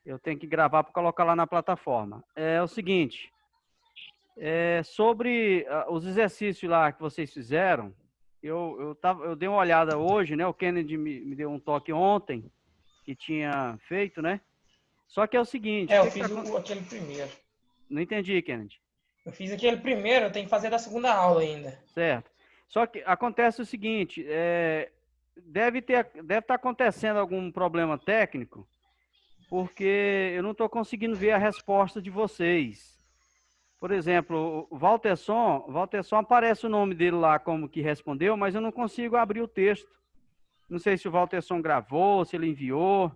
Eu tenho que gravar para colocar lá na plataforma. É o seguinte, sobre os exercícios lá que vocês fizeram, eu dei uma olhada hoje, né? O Kennedy me deu um toque ontem, que tinha feito, né? Só que é o seguinte, Eu fiz aquele primeiro. Não entendi, Kennedy. Eu fiz aquele primeiro, eu tenho que fazer da segunda aula ainda. Certo. Só que acontece o seguinte, deve estar acontecendo algum problema técnico, porque eu não estou conseguindo ver a resposta de vocês. Por exemplo, o Valterson aparece o nome dele lá como que respondeu, mas eu não consigo abrir o texto. Não sei se o Valterson gravou, se ele enviou.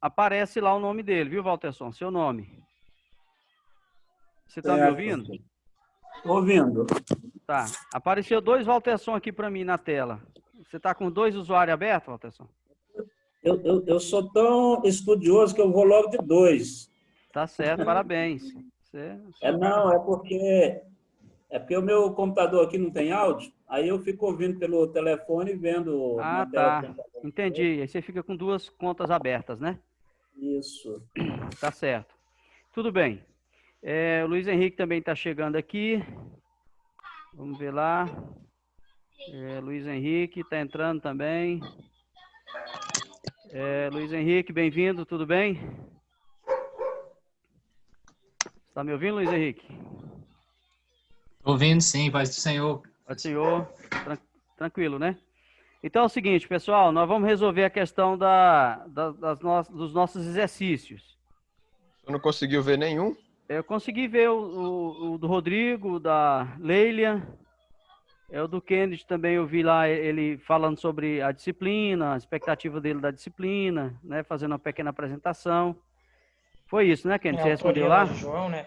Aparece lá o nome dele, viu, Valterson? Seu nome. Você está me ouvindo? Estou ouvindo. Tá. Apareceu 2 Valterson aqui para mim na tela. Você está com 2 usuários abertos, Valterson? Eu sou tão estudioso que eu vou logo de 2. Tá certo, parabéns. Não, é porque o meu computador aqui não tem áudio, aí eu fico ouvindo pelo telefone e vendo na tela. Tá. Entendi. Aí você fica com 2 contas abertas, né? Isso. Tá certo. Tudo bem. O Luiz Henrique também está chegando aqui. Vamos ver lá. Luiz Henrique está entrando também. Luiz Henrique, bem-vindo, tudo bem? Está me ouvindo, Luiz Henrique? Estou ouvindo, sim, paz do Senhor. Paz do Senhor, tranquilo, né? Então é o seguinte, pessoal, nós vamos resolver a questão dos nossos exercícios. Você não conseguiu ver nenhum? Eu consegui ver o do Rodrigo, da Leila, o do Kennedy também, eu vi lá ele falando sobre a disciplina, a expectativa dele da disciplina, né, fazendo uma pequena apresentação. Foi isso, né, Kennedy? Você respondeu lá? De João, né?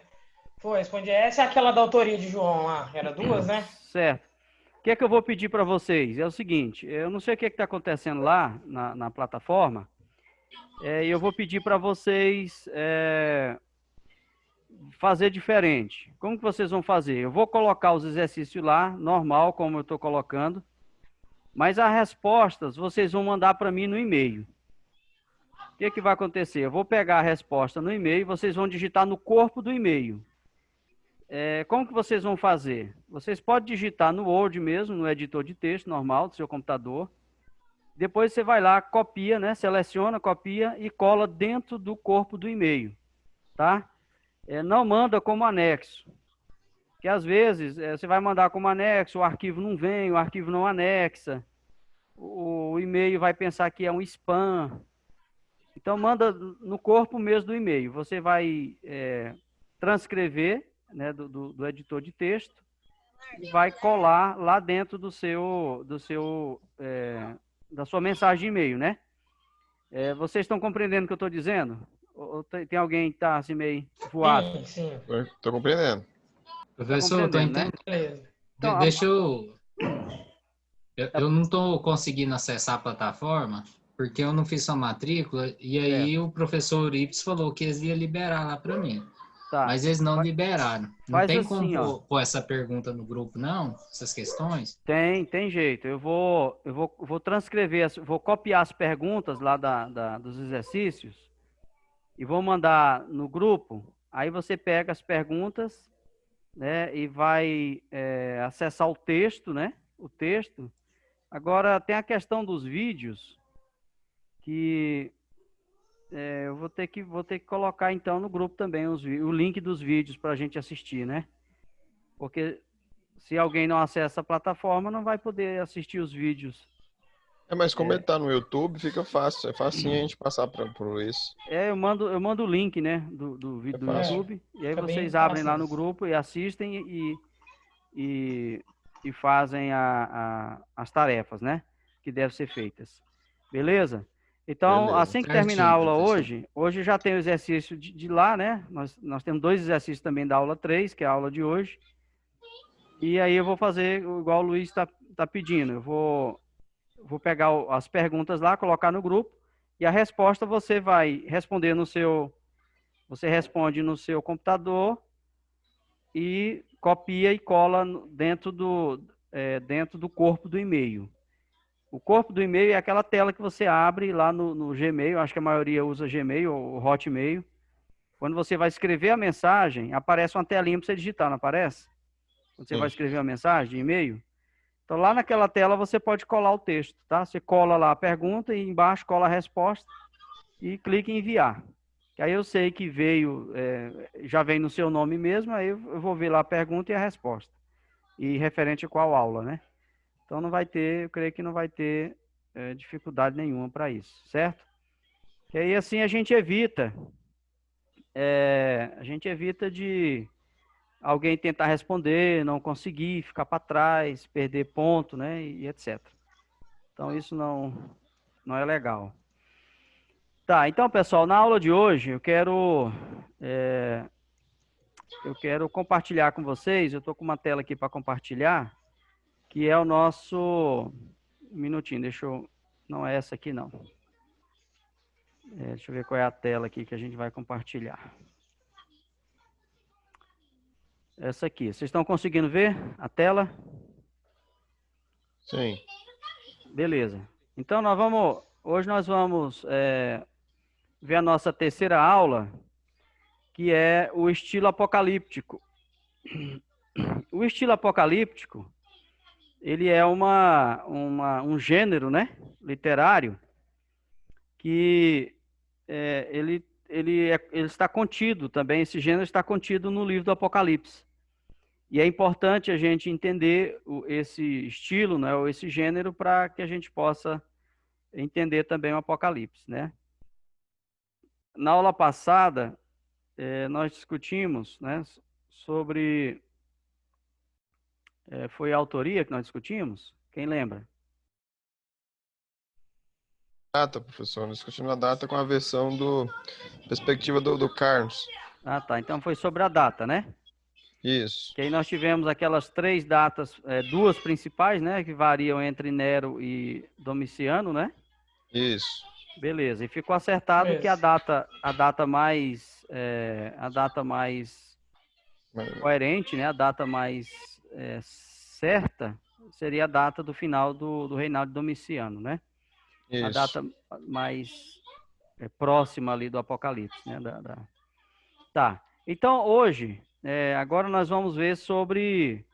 Foi, respondi. Essa é aquela da autoria de João lá, era 2, né? Certo. O que é que eu vou pedir para vocês? É o seguinte, eu não sei o que está acontecendo lá na plataforma, e eu vou pedir para vocês fazer diferente. Como que vocês vão fazer? Eu vou colocar os exercícios lá, normal, como eu estou colocando, mas as respostas vocês vão mandar para mim no e-mail. O que que vai acontecer? Eu vou pegar a resposta no e-mail, vocês vão digitar no corpo do e-mail. Como que vocês vão fazer? Vocês podem digitar no Word mesmo, no editor de texto normal do seu computador. Depois você vai lá, copia, né? Seleciona, copia e cola dentro do corpo do e-mail, tá? Não manda como anexo. Porque às vezes você vai mandar como anexo, o arquivo não vem, o arquivo não anexa, o e-mail vai pensar que é um spam. Então manda no corpo mesmo do e-mail. Você vai transcrever, né, do editor de texto e vai colar lá dentro da sua mensagem de e-mail, né? Vocês estão compreendendo o que eu estou dizendo? Ou tem alguém que está assim meio voado? Sim. Estou compreendendo. Professor, estou entendendo. Né? Então, deixa eu... Eu não estou conseguindo acessar a plataforma porque eu não fiz sua matrícula e aí o professor Ips falou que eles iam liberar lá para mim. Tá. Mas eles não liberaram. Não tem assim, como pôr essa pergunta no grupo, não? Essas questões? Tem jeito. Eu vou transcrever, vou copiar as perguntas lá dos exercícios e vou mandar no grupo. Aí você pega as perguntas, né, e vai acessar o texto, né? O texto. Agora, tem a questão dos vídeos, que eu vou ter que colocar, então, no grupo também o link dos vídeos para a gente assistir, né? Porque se alguém não acessa a plataforma, não vai poder assistir os vídeos. Mas como ele está no YouTube, fica fácil. É facinho a gente passar por isso. Eu mando o link, né, do vídeo do YouTube, e aí vocês abrem lá no grupo e assistem e fazem as tarefas, né, que devem ser feitas. Beleza? Então, beleza. Assim que terminar a aula hoje já tem o exercício de lá, né? Nós temos 2 exercícios também da aula 3, que é a aula de hoje. E aí eu vou fazer igual o Luiz está pedindo. Eu vou pegar as perguntas lá, colocar no grupo, e a resposta você vai responder você responde no seu computador e copia e cola dentro do corpo do e-mail. O corpo do e-mail é aquela tela que você abre lá no Gmail, acho que a maioria usa Gmail ou Hotmail. Quando você vai escrever a mensagem, aparece uma telinha para você digitar, não aparece? Quando você vai escrever uma mensagem de e-mail. Então, lá naquela tela, você pode colar o texto, tá? Você cola lá a pergunta e embaixo cola a resposta e clica em enviar. Que aí eu sei que veio, já vem no seu nome mesmo, aí eu vou ver lá a pergunta e a resposta. E referente a qual aula, né? Então, não vai ter, eu creio que não vai ter dificuldade nenhuma para isso, certo? E aí, assim, a gente evita de alguém tentar responder, não conseguir, ficar para trás, perder ponto, né, e etc. Então, isso não é legal. Tá, então, pessoal, na aula de hoje, eu quero compartilhar com vocês, eu estou com uma tela aqui para compartilhar, que é o nosso... Um minutinho, não é essa aqui, não. Deixa eu ver qual é a tela aqui que a gente vai compartilhar. Essa aqui. Vocês estão conseguindo ver a tela? Sim. Beleza. Então, hoje nós vamos ver a nossa terceira aula, que é o estilo apocalíptico. O estilo apocalíptico, ele é um gênero, né, literário, que ele está contido também, esse gênero está contido no livro do Apocalipse. E é importante a gente entender esse estilo, né, ou esse gênero, para que a gente possa entender também o Apocalipse, né? Na aula passada, nós discutimos, né, sobre... foi a autoria que nós discutimos? Quem lembra? Data, professor. Nós discutimos a data com a versão perspectiva do Carlos. Ah, tá. Então foi sobre a data, né? Isso. Que aí nós tivemos aquelas 3 datas, 2 principais, né? Que variam entre Nero e Domiciano, né? Isso. Beleza. E ficou acertado que a data mais coerente, né? A data mais certa seria a data do final do reinado de Domiciano, né? Isso. A data mais próxima ali do Apocalipse, né? Tá. Então, hoje, agora nós vamos ver sobre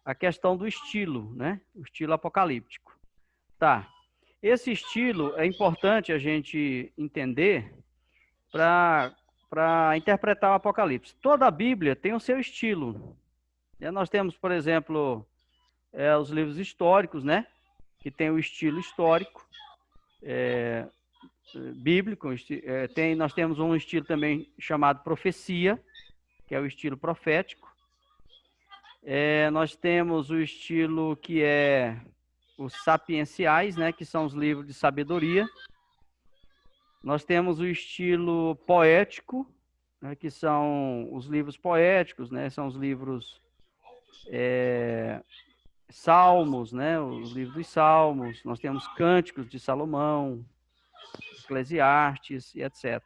a questão do estilo, né? O estilo apocalíptico. Tá. Esse estilo é importante a gente entender para interpretar o Apocalipse. Toda a Bíblia tem o seu estilo. Nós temos, por exemplo, os livros históricos, né? Que tem o estilo histórico, bíblico. Nós temos um estilo também chamado profecia, que é o estilo profético. Nós temos o estilo que é os sapienciais, né, que são os livros de sabedoria. Nós temos o estilo poético, né, que são os livros poéticos, né, são os livros salmos, né, os livros dos salmos. Nós temos cânticos de Salomão, Eclesiastes e etc.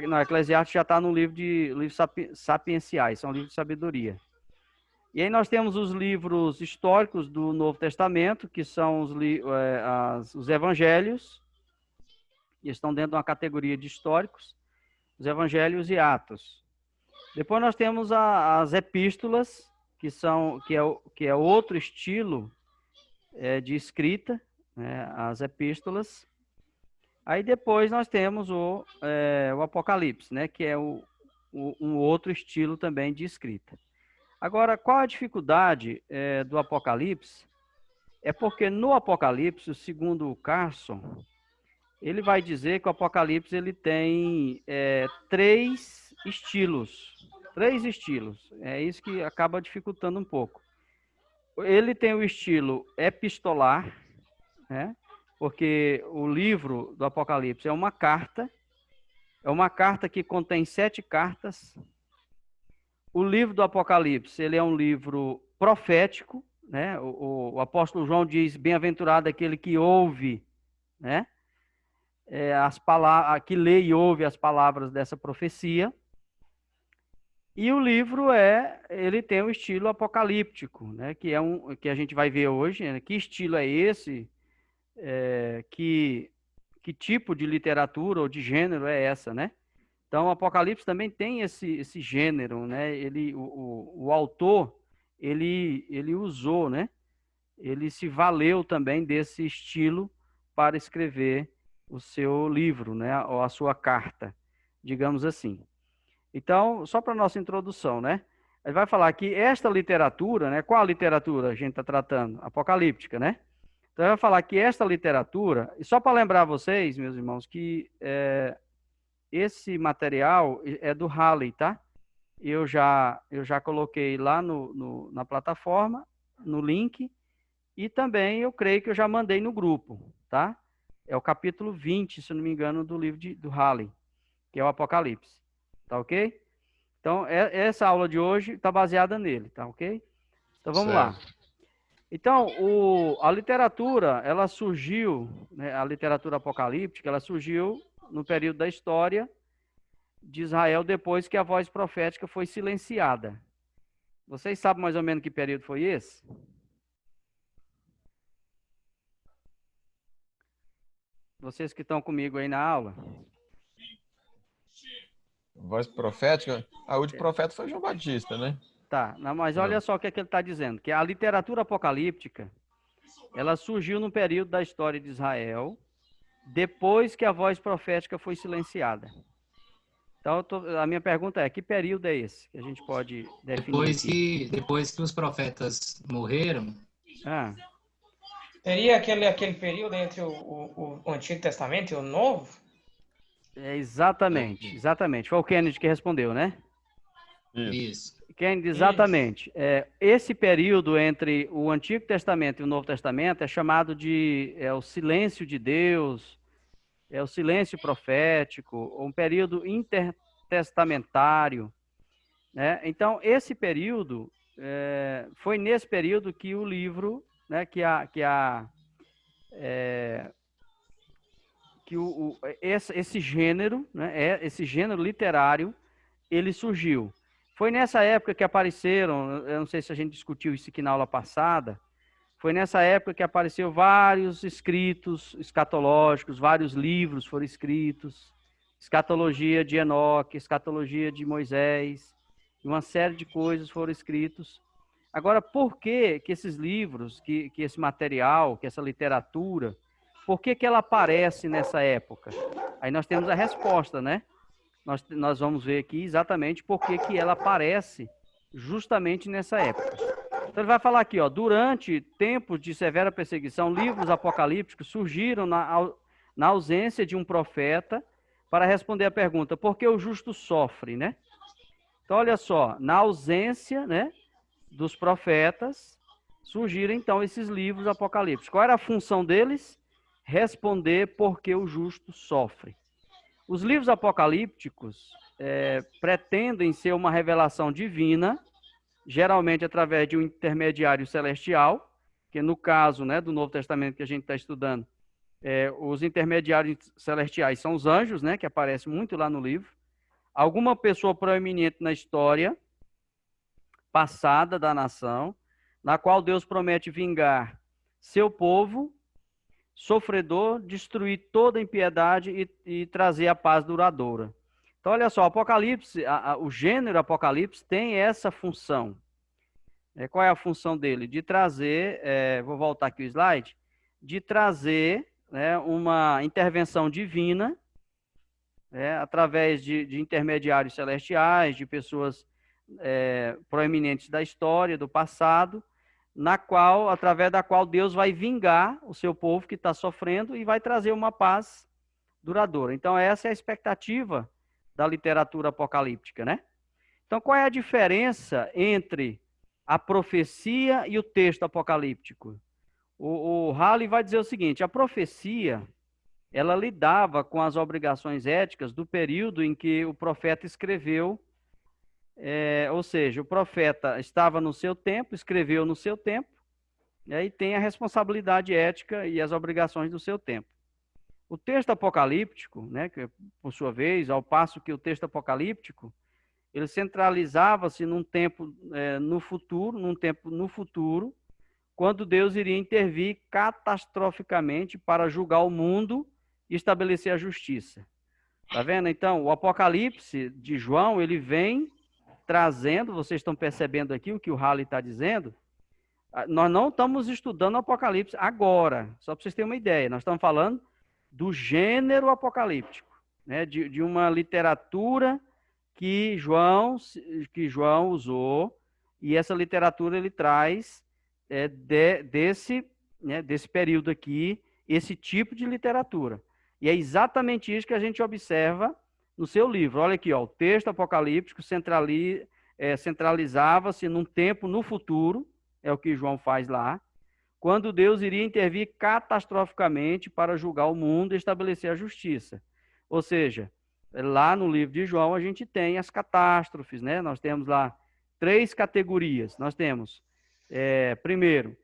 Não, Eclesiastes já está no livros sapienciais, são livros de sabedoria. E aí nós temos os livros históricos do Novo Testamento, que são os evangelhos, que estão dentro de uma categoria de históricos, os evangelhos e Atos. Depois nós temos as epístolas, que é outro estilo de escrita, né, as epístolas. Aí depois nós temos o Apocalipse, né, que é um outro estilo também de escrita. Agora, qual a dificuldade do Apocalipse? É porque no Apocalipse, segundo o Carson, ele vai dizer que o Apocalipse ele tem 3 estilos. 3 estilos. É isso que acaba dificultando um pouco. Ele tem o estilo epistolar, né? Porque o livro do Apocalipse é uma carta que contém 7 cartas. O livro do Apocalipse, ele é um livro profético, né? O apóstolo João diz, bem-aventurado aquele que ouve, né? Que lê e ouve as palavras dessa profecia. E o livro ele tem o estilo apocalíptico, né? Que a gente vai ver hoje, né? Que estilo é esse? que tipo de literatura ou de gênero é essa, né? Então, o Apocalipse também tem esse gênero, né? O autor, ele usou, né? Ele se valeu também desse estilo para escrever o seu livro, né? Ou a sua carta, digamos assim. Então, só para nossa introdução, né? Ele vai falar que esta literatura, né? Qual a literatura a gente está tratando? Apocalíptica, né? Então, ele vai falar que esta literatura, e só para lembrar vocês, meus irmãos, que esse material é do Halley, tá? Eu já coloquei lá na plataforma, no link, e também eu creio que eu já mandei no grupo, tá? É o capítulo 20, se não me engano, do livro do Halley, que é o Apocalipse. Tá ok? Então, essa aula de hoje está baseada nele, tá ok? Então, vamos lá. Então, a literatura, ela surgiu, né, a literatura apocalíptica, ela surgiu no período da história de Israel, depois que a voz profética foi silenciada. Vocês sabem mais ou menos que período foi esse? Vocês que estão comigo aí na aula? Voz profética? O último profeta foi João Batista, né? Tá, mas olha só o que ele está dizendo, que a literatura apocalíptica, ela surgiu no período da história de Israel, depois que a voz profética foi silenciada. Então, a minha pergunta é, que período é esse que a gente pode definir? Depois que os profetas morreram. Teria aquele período entre o Antigo Testamento e o Novo? Exatamente. Foi o Kennedy que respondeu, né? Isso. Kennedy, exatamente. Esse período entre o Antigo Testamento e o Novo Testamento é chamado de o silêncio de Deus, é o silêncio profético, um período intertestamentário, né? Então, esse período, foi nesse período que o livro, né, esse gênero, né, esse gênero literário, ele surgiu. Foi nessa época que apareceram, eu não sei se a gente discutiu isso aqui na aula passada, foi nessa época que apareceu vários escritos escatológicos, vários livros foram escritos, escatologia de Enoque, escatologia de Moisés, uma série de coisas foram escritos. Agora, por que esses livros, que esse material, que essa literatura, por que ela aparece nessa época? Aí nós temos a resposta, né? Nós vamos ver aqui exatamente por que ela aparece justamente nessa época. Então ele vai falar aqui, ó, durante tempos de severa perseguição, livros apocalípticos surgiram na ausência de um profeta para responder a pergunta, por que o justo sofre, né? Então, olha só, na ausência, né, dos profetas, surgiram então esses livros apocalípticos. Qual era a função deles? Responder por que o justo sofre. Os livros apocalípticos pretendem ser uma revelação divina, geralmente através de um intermediário celestial, que no caso, né, do Novo Testamento que a gente está estudando, os intermediários celestiais são os anjos, né, que aparecem muito lá no livro. Alguma pessoa proeminente na história passada da nação, na qual Deus promete vingar seu povo sofredor, destruir toda impiedade e trazer a paz duradoura. Então, olha só, Apocalipse, o gênero Apocalipse tem essa função. Qual é a função dele? De trazer, vou voltar aqui o slide, de trazer, né, uma intervenção divina, através de intermediários celestiais, de pessoas proeminentes da história, do passado, através da qual Deus vai vingar o seu povo que está sofrendo e vai trazer uma paz duradoura. Então, essa é a expectativa da literatura apocalíptica, né? Então, qual é a diferença entre a profecia e o texto apocalíptico? O Halley vai dizer o seguinte, a profecia, ela lidava com as obrigações éticas do período em que o profeta escreveu, ou seja, o profeta estava no seu tempo, escreveu no seu tempo, e tem a responsabilidade ética e as obrigações do seu tempo. O texto apocalíptico, né, que, por sua vez, ao passo que o texto apocalíptico, ele centralizava-se num tempo no futuro, quando Deus iria intervir catastroficamente para julgar o mundo e estabelecer a justiça. Tá vendo? Então, o Apocalipse de João, ele vem trazendo, vocês estão percebendo aqui o que o Halley está dizendo, nós não estamos estudando o Apocalipse agora, só para vocês terem uma ideia, nós estamos falando do gênero apocalíptico, né? De uma literatura que João usou, e essa literatura ele traz desse período aqui, esse tipo de literatura. E é exatamente isso que a gente observa no seu livro. Olha aqui, ó, o texto apocalíptico centralizava-se num tempo no futuro, é o que João faz lá, quando Deus iria intervir catastroficamente para julgar o mundo e estabelecer a justiça. Ou seja, lá no livro de João a gente tem as catástrofes, né? Nós temos lá 3 categorias. Nós temos, primeiro,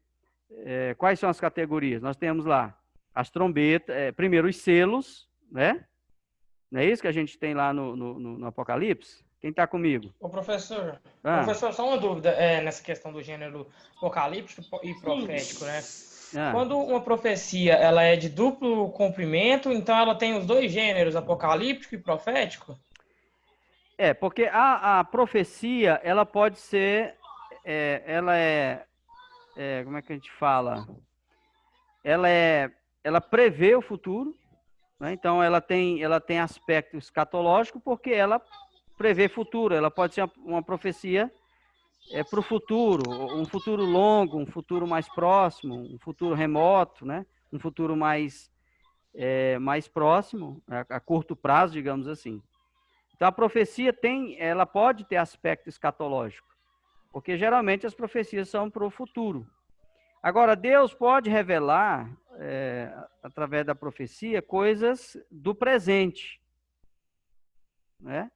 quais são as categorias? Nós temos lá as trombetas, primeiro os selos, né? Não é isso que a gente tem lá no Apocalipse? Quem está comigo? Ô, professor, só uma dúvida nessa questão do gênero apocalíptico e profético, né? Quando uma profecia ela é de duplo cumprimento, então ela tem os 2 gêneros, apocalíptico e profético? Porque a profecia, ela pode ser, como é que a gente fala? Ela prevê o futuro, né? Então ela tem aspecto escatológico porque ela prevê futuro, ela pode ser uma profecia para o futuro, um futuro longo, um futuro mais próximo, um futuro remoto, né? Um futuro mais próximo, a curto prazo, digamos assim. Então a profecia ela pode ter aspecto escatológico, porque geralmente as profecias são para o futuro. Agora, Deus pode revelar, através da profecia, coisas do presente, né?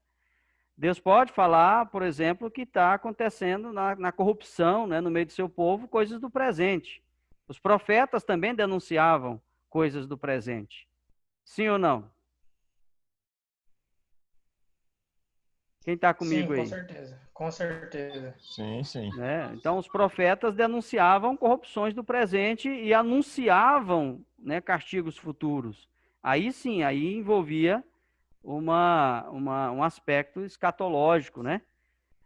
Deus pode falar, por exemplo, que está acontecendo na corrupção, né, no meio do seu povo, coisas do presente. Os profetas também denunciavam coisas do presente. Sim ou não? Quem está comigo aí? Sim, com certeza. Com certeza. Sim, sim. Então, os profetas denunciavam corrupções do presente e anunciavam, né, castigos futuros. Aí sim, aí envolvia um aspecto escatológico, né?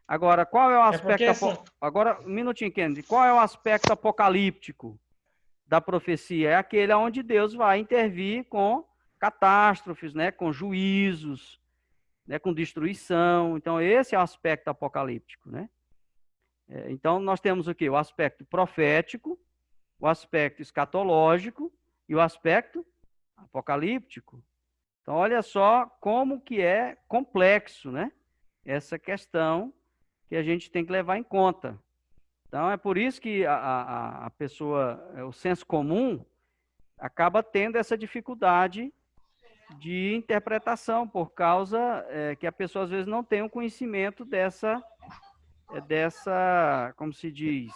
Agora, qual é o aspecto... Agora, um minutinho, Kennedy. Qual é o aspecto apocalíptico da profecia? É aquele onde Deus vai intervir com catástrofes, né? Com juízos, né? Com destruição. Então, esse é o aspecto apocalíptico, né? Então, nós temos o quê? O aspecto profético, o aspecto escatológico e o aspecto apocalíptico. Então, olha só como que é complexo, né? Essa questão que a gente tem que levar em conta. Então, é por isso que a pessoa, o senso comum, acaba tendo essa dificuldade de interpretação, por causa que a pessoa, às vezes, não tem um conhecimento dessa como se diz...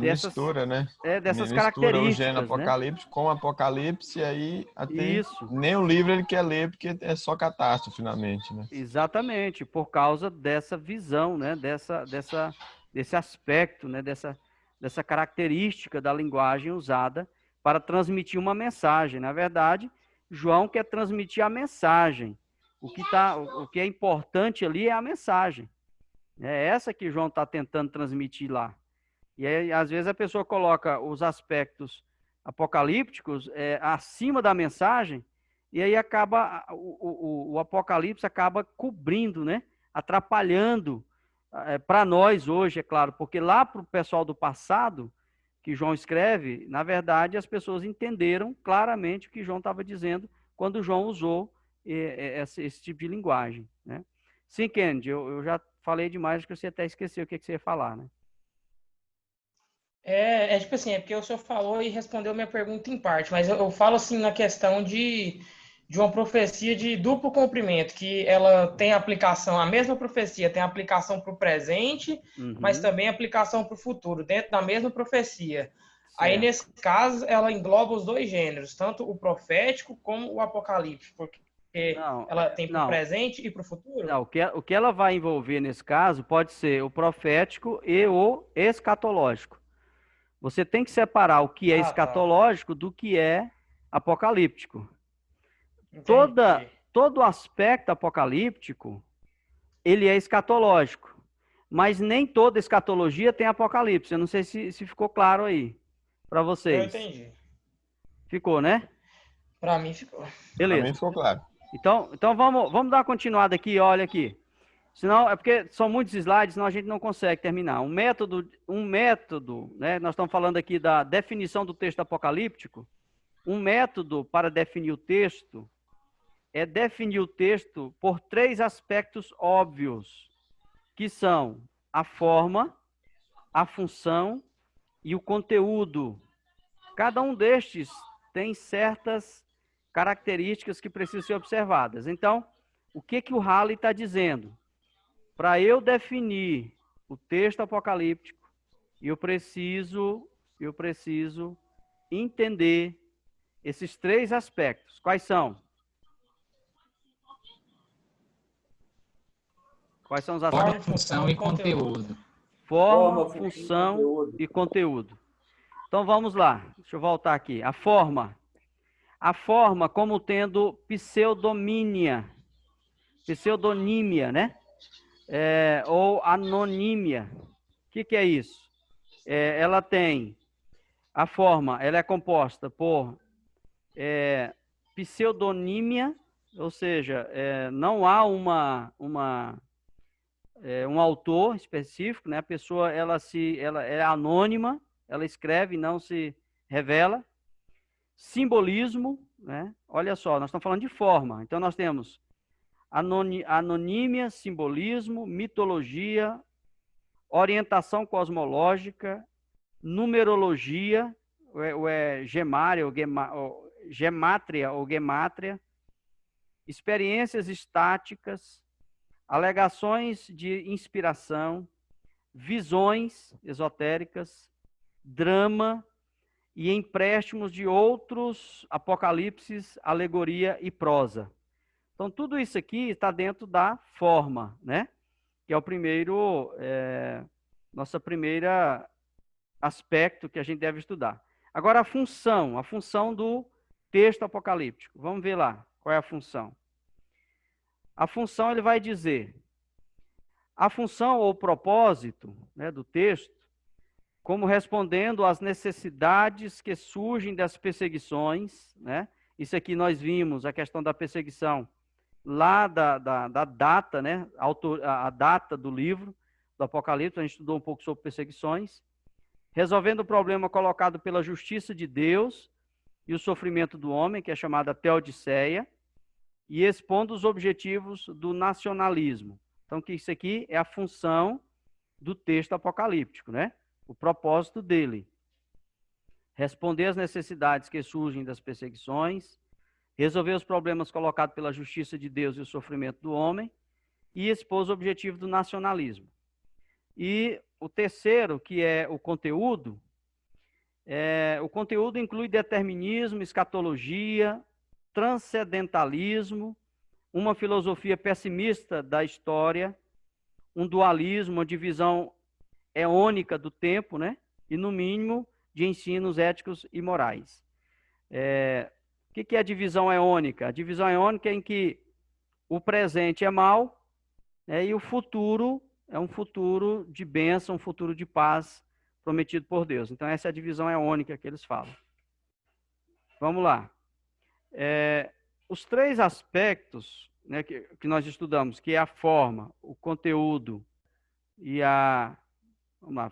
mistura, né? Dessas mistura características, o gênero apocalíptico com apocalipse, e aí até nem o livro ele quer ler, porque é só catástrofe, finalmente, né? Exatamente, por causa dessa visão, né? Desse aspecto, né? Dessa característica da linguagem usada para transmitir uma mensagem. Na verdade, João quer transmitir a mensagem. O que é importante ali é a mensagem. É essa que João está tentando transmitir lá. E aí, às vezes, a pessoa coloca os aspectos apocalípticos acima da mensagem, e aí acaba o Apocalipse acaba cobrindo, né? Atrapalhando para nós hoje, é claro, porque lá para o pessoal do passado, que João escreve, na verdade, as pessoas entenderam claramente o que João estava dizendo quando João usou esse tipo de linguagem, né? Sim, Kennedy, eu já falei demais, acho que você até esqueceu o que você ia falar, né? Tipo assim, porque o senhor falou e respondeu minha pergunta em parte, mas eu falo assim na questão de uma profecia de duplo cumprimento, que ela tem aplicação, a mesma profecia tem aplicação para o presente, mas também aplicação para o futuro, dentro da mesma profecia. Certo. Aí, nesse caso, ela engloba os 2 gêneros, tanto o profético como o apocalíptico, porque ela tem para o presente e para o futuro? Não, o que ela vai envolver nesse caso pode ser o profético e o escatológico. Você tem que separar o que é Ah, tá. escatológico do que é apocalíptico. Entendi. Todo aspecto apocalíptico, ele é escatológico. Mas nem toda escatologia tem apocalipse. Eu não sei se ficou claro aí para Eu vocês. entendi. Ficou, né? Para mim ficou. Para mim Beleza. ficou claro. Então vamos dar uma continuada aqui, olha aqui. Senão, é porque são muitos slides, senão a gente não consegue terminar. Um método, né? Nós estamos falando aqui da definição do texto apocalíptico. Um método para definir o texto é definir o texto por 3 aspectos óbvios, que são a forma, a função e o conteúdo. Cada um destes tem certas características que precisam ser observadas. Então, o que o Halley está dizendo? Para eu definir o texto apocalíptico, eu preciso entender esses 3 aspectos. Quais são? Quais são os aspectos? Forma, função e conteúdo. Forma, função e conteúdo. Então vamos lá. Deixa eu voltar aqui. A forma como tendo pseudonímia, né? Ou anonímia. O que é isso? Ela tem a forma, ela é composta por pseudonímia, ou seja, não há um autor específico, né? A pessoa ela é anônima, ela escreve, não se revela. Simbolismo, né? Olha só, nós estamos falando de forma. Então nós temos anonímia, simbolismo, mitologia, orientação cosmológica, numerologia, gemátria ou gemátria, experiências estáticas, alegações de inspiração, visões esotéricas, drama e empréstimos de outros apocalipses, alegoria e prosa. Então, tudo isso aqui está dentro da forma, né? Que é o primeiro, nossa primeira aspecto que a gente deve estudar. Agora, a função do texto apocalíptico. Vamos ver lá, qual é a função. A função, ele vai dizer, a função ou propósito, né, do texto, como respondendo às necessidades que surgem das perseguições, né? Isso aqui nós vimos, a questão da perseguição, lá da data, né? A data do livro do Apocalipse, a gente estudou um pouco sobre perseguições, resolvendo o problema colocado pela justiça de Deus e o sofrimento do homem, que é chamada teodiceia, e expondo os objetivos do nacionalismo. Então, que isso aqui é a função do texto apocalíptico, né? O propósito dele. Responder às necessidades que surgem das perseguições, resolver os problemas colocados pela justiça de Deus e o sofrimento do homem, e expor os objetivos do nacionalismo. E o terceiro, que é o conteúdo inclui determinismo, escatologia, transcendentalismo, uma filosofia pessimista da história, um dualismo, uma divisão eônica do tempo, né? E, no mínimo, de ensinos éticos e morais. O que é a divisão eônica? A divisão eônica é em que o presente é mal, né, e o futuro é um futuro de bênção, um futuro de paz prometido por Deus. Então, essa é a divisão eônica que eles falam. Vamos lá. Os 3 aspectos, né, que nós estudamos, que é a forma, o conteúdo e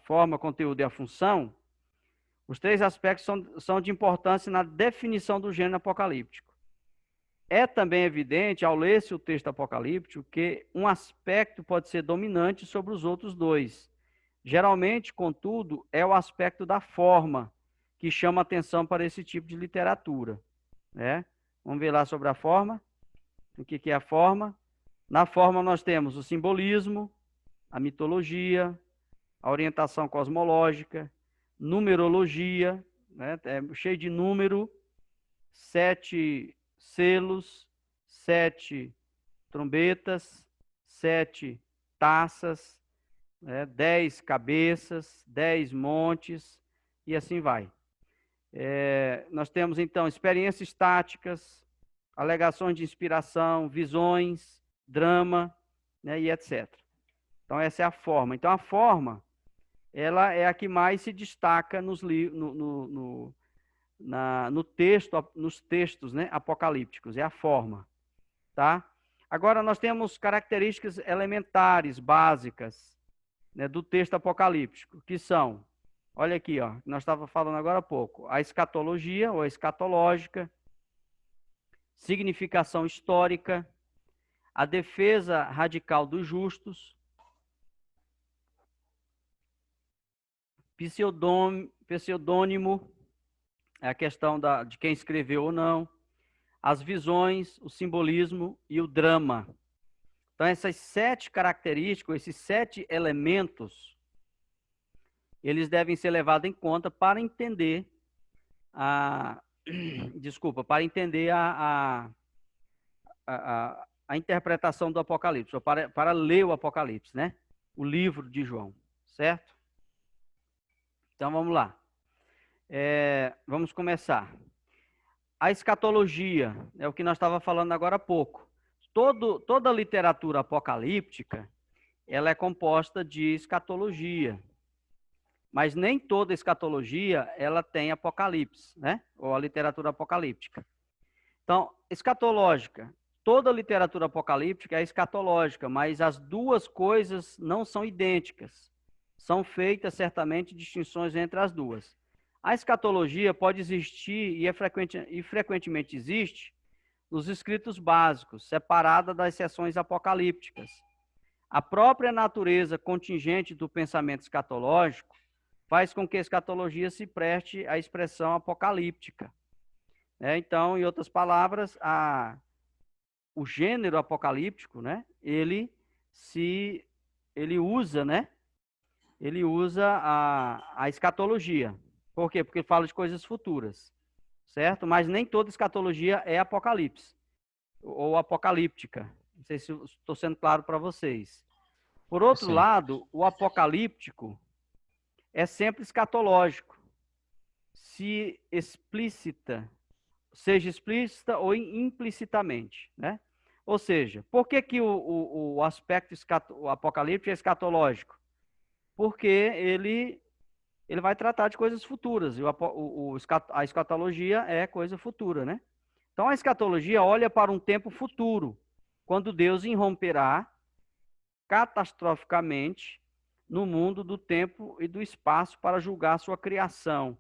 forma, conteúdo e a função, os 3 aspectos são de importância na definição do gênero apocalíptico. É também evidente, ao ler-se o texto apocalíptico, que um aspecto pode ser dominante sobre os outros 2. Geralmente, contudo, é o aspecto da forma que chama atenção para esse tipo de literatura, né? Vamos ver lá sobre a forma. O que é a forma? Na forma nós temos o simbolismo, a mitologia, a orientação cosmológica, numerologia, né? Cheio de número, 7 selos, 7 trombetas, 7 taças, 10 cabeças, 10 montes, e assim vai. Nós temos, então, experiências táticas, alegações de inspiração, visões, drama, né, e etc. Então, essa é a forma. Então, a forma, ela é a que mais se destaca nos textos, né, apocalípticos, é a forma, tá? Agora, nós temos características elementares, básicas, né, do texto apocalíptico, que são, olha aqui, ó, nós estávamos falando agora há pouco, a escatologia ou a escatológica, significação histórica, a defesa radical dos justos, pseudônimo, é a questão de quem escreveu ou não, as visões, o simbolismo e o drama. Então, essas 7 características, esses 7 elementos, eles devem ser levados em conta para entender para entender a interpretação do Apocalipse, ou para ler o Apocalipse, né? O livro de João, certo? Então, vamos lá. Vamos começar. A escatologia, é o que nós estávamos falando agora há pouco. Toda a literatura apocalíptica, ela é composta de escatologia. Mas nem toda escatologia, ela tem apocalipse, né? Ou a literatura apocalíptica. Então, escatológica. Toda a literatura apocalíptica é escatológica, mas as duas coisas não são idênticas. São feitas, certamente, distinções entre as duas. A escatologia pode existir e frequentemente existe nos escritos básicos, separada das seções apocalípticas. A própria natureza contingente do pensamento escatológico faz com que a escatologia se preste à expressão apocalíptica. Então, em outras palavras, o gênero apocalíptico, né, ele usa, né, a escatologia. Por quê? Porque fala de coisas futuras, certo? Mas nem toda escatologia é apocalipse ou apocalíptica. Não sei se estou sendo claro para vocês. Por outro lado, o apocalíptico é sempre escatológico, seja explícita ou implicitamente, né? Ou seja, por que o aspecto apocalíptico é escatológico? Porque ele vai tratar de coisas futuras, e a escatologia é coisa futura, né? Então, a escatologia olha para um tempo futuro, quando Deus irromperá catastroficamente no mundo do tempo e do espaço para julgar sua criação.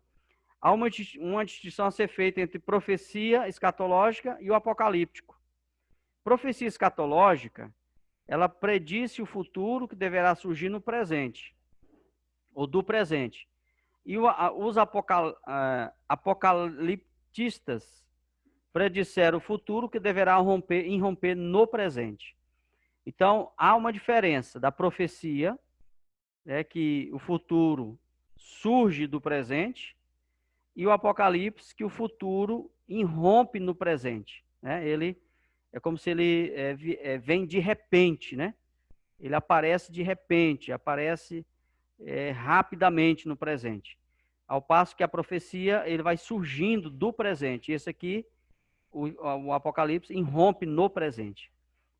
Há uma distinção a ser feita entre profecia escatológica e o apocalíptico. Profecia escatológica, ela predisse o futuro que deverá surgir no presente, ou do presente. E os apocaliptistas predisseram o futuro que deverá irromper no presente. Então, há uma diferença da profecia, que o futuro surge do presente, e o Apocalipse, que o futuro irrompe no presente. Ele é como se ele vem de repente, né? Ele aparece de repente, aparece rapidamente no presente. Ao passo que a profecia, ele vai surgindo do presente. Esse aqui, o Apocalipse, irrompe no presente.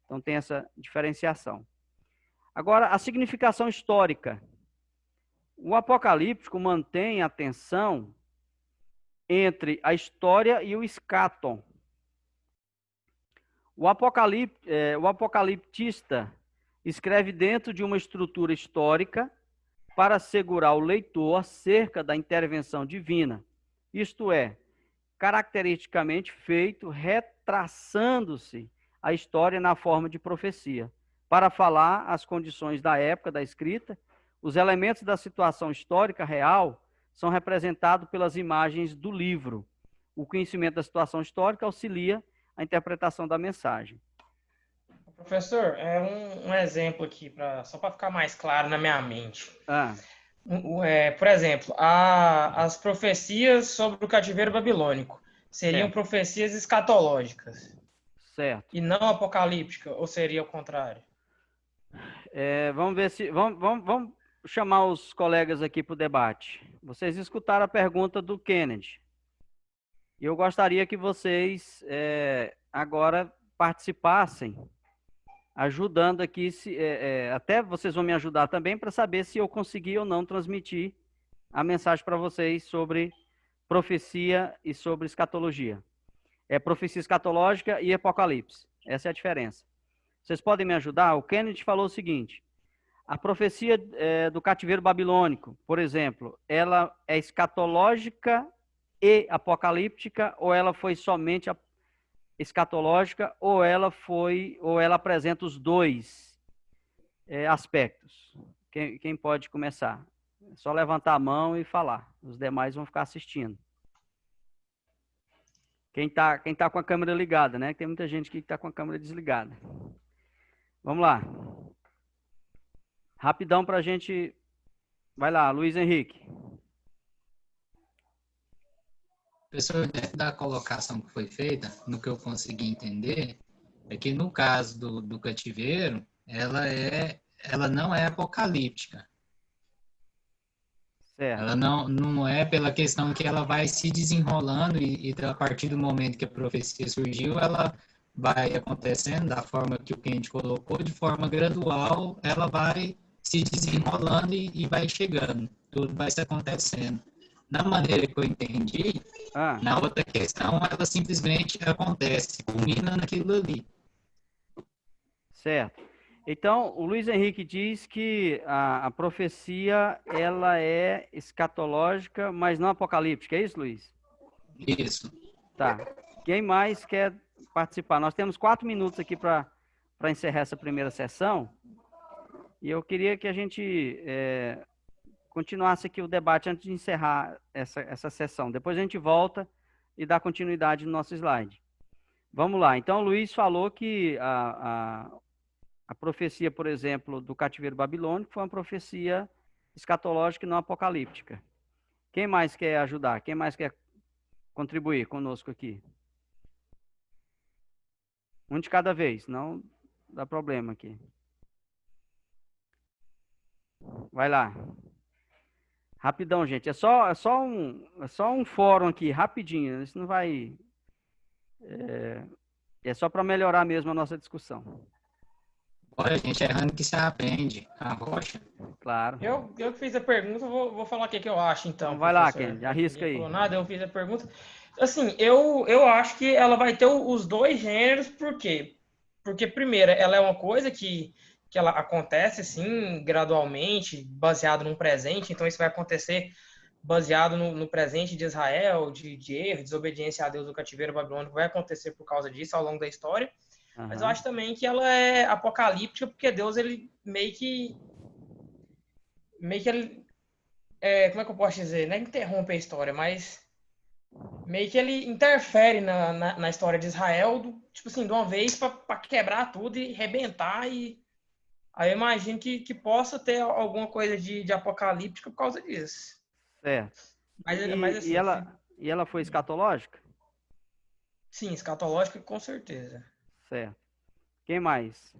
Então, tem essa diferenciação. Agora, a significação histórica. O apocalíptico mantém a tensão entre a história e o escatom. O apocaliptista escreve dentro de uma estrutura histórica para assegurar o leitor acerca da intervenção divina. Isto é, caracteristicamente feito retraçando-se a história na forma de profecia, para falar as condições da época da escrita. Os elementos da situação histórica real são representados pelas imagens do livro. O conhecimento da situação histórica auxilia a interpretação da mensagem. Professor, um exemplo aqui, só para ficar mais claro na minha mente. Por exemplo, as profecias sobre o cativeiro babilônico seriam profecias escatológicas. Certo. E não apocalíptica, ou seria o contrário? Vamos ver se... Vamos chamar os colegas aqui para o debate. Vocês escutaram a pergunta do Kennedy. E eu gostaria que vocês agora participassem, ajudando aqui, até vocês vão me ajudar também para saber se eu consegui ou não transmitir a mensagem para vocês sobre profecia e sobre escatologia. É profecia escatológica e apocalipse. Essa é a diferença. Vocês podem me ajudar? O Kennedy falou o seguinte: a profecia do cativeiro babilônico, por exemplo, ela é escatológica e apocalíptica, ou ela foi somente escatológica, ou ela apresenta os dois aspectos? Quem pode começar? É só levantar a mão e falar. Os demais vão ficar assistindo. Quem tá com a câmera ligada, né? Tem muita gente que está com a câmera desligada. Vamos lá. Rapidão para a gente... Vai lá, Luiz Henrique. Professor, dentro da colocação que foi feita, no que eu consegui entender, é que no caso do cativeiro, ela não é apocalíptica. Certo. Ela não é pela questão que ela vai se desenrolando e a partir do momento que a profecia surgiu, ela vai acontecendo da forma que o Kennedy colocou, de forma gradual, ela vai se desenrolando e vai chegando. Tudo vai se acontecendo. Na maneira que eu entendi, na outra questão, ela simplesmente acontece, culmina naquilo ali. Certo. Então, o Luiz Henrique diz que a profecia, ela é escatológica, mas não apocalíptica. É isso, Luiz? Isso. Tá. Quem mais quer participar? Nós temos 4 minutos aqui para encerrar essa primeira sessão. E eu queria que a gente continuasse aqui o debate antes de encerrar essa sessão. Depois a gente volta e dá continuidade no nosso slide. Vamos lá. Então, o Luiz falou que a profecia, por exemplo, do cativeiro babilônico foi uma profecia escatológica e não apocalíptica. Quem mais quer ajudar? Quem mais quer contribuir conosco aqui? Um de cada vez, não dá problema aqui. Vai lá. Rapidão, gente. É só um fórum aqui, rapidinho. Isso não vai... É só para melhorar mesmo a nossa discussão. Olha, a gente errando que se aprende. A rocha. Claro. Eu que fiz a pergunta, vou falar o que eu acho, então. Vai lá, Ken, arrisca aí. Não falou nada, eu fiz a pergunta. Assim, eu acho que ela vai ter os dois gêneros, por quê? Porque, primeiro, ela é uma coisa que ela acontece, assim, gradualmente, baseado num presente, então isso vai acontecer baseado no presente de Israel, de erro, desobediência a Deus do cativeiro babilônico, vai acontecer por causa disso ao longo da história. Uhum. Mas eu acho também que ela é apocalíptica, porque Deus, ele meio que ele, como é que eu posso dizer? Não é interrompe a história, mas meio que ele interfere na história de Israel, tipo assim, de uma vez para quebrar tudo e rebentar. E aí eu imagino que possa ter alguma coisa de apocalíptica por causa disso. Certo. Mas assim, e ela foi escatológica? Sim, escatológica com certeza. Certo. Quem mais?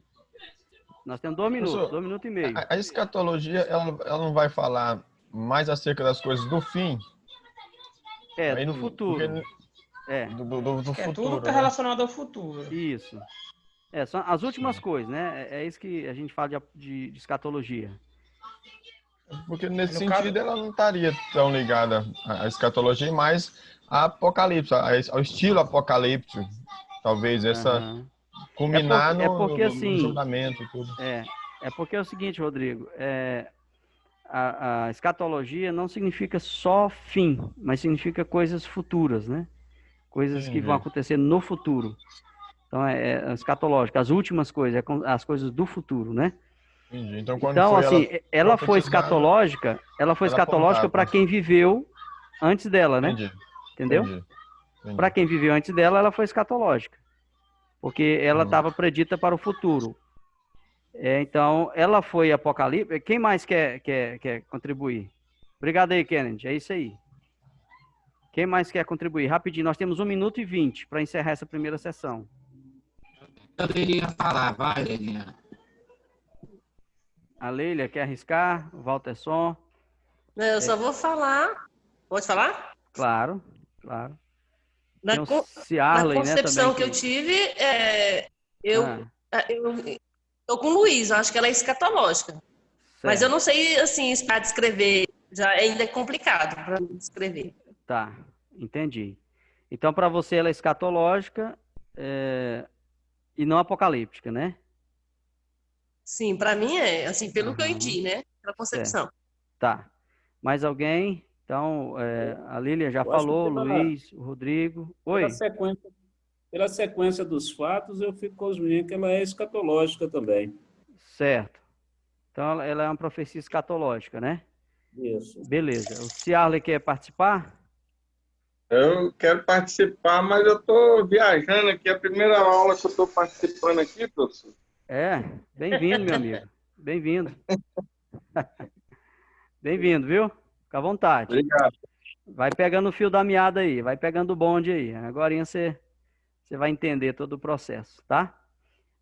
Nós temos 2 minutos, Professor, 2 minutos e meio. A escatologia, ela não vai falar mais acerca das coisas do fim? Do futuro. Do futuro. Tudo está relacionado ao futuro. Isso. São as últimas coisas, né? É isso que a gente fala de escatologia. Porque nesse sentido ela não estaria tão ligada à escatologia, mas a apocalipse, ao estilo apocalíptico. Talvez essa culminar no julgamento e tudo. É porque é o seguinte, Rodrigo, a escatologia não significa só fim, mas significa coisas futuras, né? Coisas que vão acontecer no futuro. Então, é escatológica, as últimas coisas, as coisas do futuro, né? Entendi. Então, assim, ela foi escatológica para quem viveu antes dela, né? Entendi. Entendeu? Para quem viveu antes dela, ela foi escatológica. Porque ela estava predita para o futuro. Então, ela foi apocalíptica. Quem mais quer contribuir? Obrigado aí, Kennedy. É isso aí. Quem mais quer contribuir? Rapidinho, nós temos 1 minuto e 20 para encerrar essa primeira sessão. Eu poderia falar, vai, Lilian. A Leila quer arriscar? O Walterson? Eu só vou falar. Pode falar? Claro, claro. Na, Tem o na Ciarley, né, concepção também, que eu tive, eu tô com o Luiz, eu acho que ela é escatológica. Mas eu não sei, assim, para descrever, já ainda é complicado para descrever. Tá, entendi. Então, para você, ela é escatológica e não apocalíptica, né? Sim, para mim é, assim, pelo que eu entendi, né? Pela concepção. Certo. Tá. Mais alguém? Então, a Lília já falou, o Luiz, o Rodrigo. Oi? Pela sequência dos fatos, eu fico com os meninos que ela é escatológica também. Certo. Então, ela é uma profecia escatológica, né? Isso. Beleza. O Ciarley quer participar? Eu quero participar, mas eu estou viajando aqui. É a primeira aula que eu estou participando aqui, professor. Bem-vindo, meu amigo. Bem-vindo. Bem-vindo, viu? Fica à vontade. Obrigado. Vai pegando o fio da meada aí, vai pegando o bonde aí. Agora você vai entender todo o processo, tá?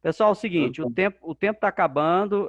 Pessoal, é o seguinte, o tempo está acabando.